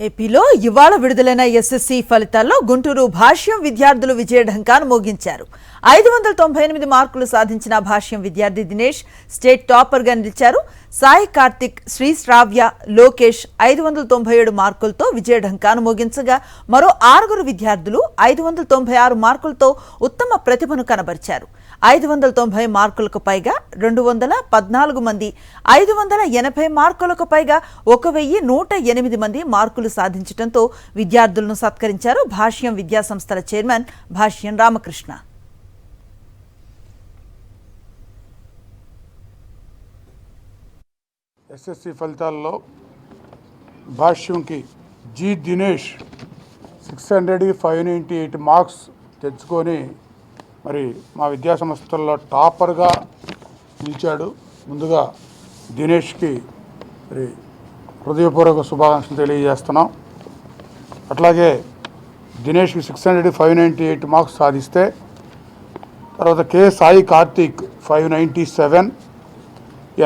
ఏపీలో ఇవాళ విడుదలైన ఎస్ఎస్సీ ఫలితాల్లో గుంటూరు భాష్యం విద్యార్థులు విజయఢంకాను మోగించారు. 598 మార్కులు సాధించిన భాష్యం విద్యార్థి దినేష్ స్టేట్ టాపర్గా నిలిచారు. సాయి కార్తిక్, శ్రీ శ్రావ్య, లోకేష్ 597 మార్కులతో విజయఢంకాను మోగించగా మరో 6 విద్యార్థులు 596 మార్కులతో ఉత్తమ ప్రతిభను కనబరిచారు. 590 మార్కులకు పైగా 214 మంది, 580 మార్కులకు పైగా 1108 మంది మార్కులు సాధించడంతో విద్యార్థులను సత్కరించారు భాష్యం విద్యా సంస్థల చైర్మన్ భాష్యం రామకృష్ణ. ఎస్ఎస్సి ఫలితాల్లో భాష్యంకి జి దినేష్ 600-598 మార్క్స్ తెచ్చుకొని మరి మా విద్యా సంస్థల్లో టాపర్గా నిలిచాడు. ముందుగా దినేష్కి మరి హృదయపూర్వక శుభాకాంక్షలు తెలియజేస్తున్నాం. అట్లాగే దినేష్కి 600-598 మార్క్స్ సాధిస్తే తర్వాత K Sai Karthik 597,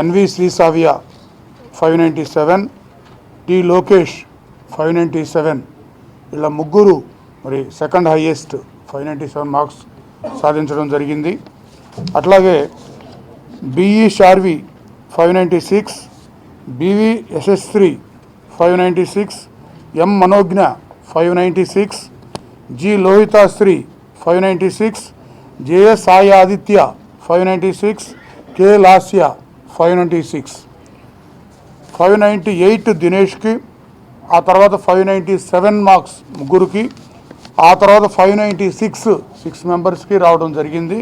N V Srisavya 597, T Lokesh 597, ఇలా ముగ్గురు మరి సెకండ్ హైయెస్ట్ 597 మార్క్స్ సాధించడం జరిగింది. అట్లాగే B E Sharvi 596, B V Yashasri 596, M Manognya 596, G Lohithasri 596, J S Sai Aditya 596, K Lasya 596, 598 దినేష్కి, ఆ తర్వాత 597 మార్క్స్ ముగ్గురికి, ఆ తర్వాత 596 6 మెంబర్స్కి రావడం జరిగింది.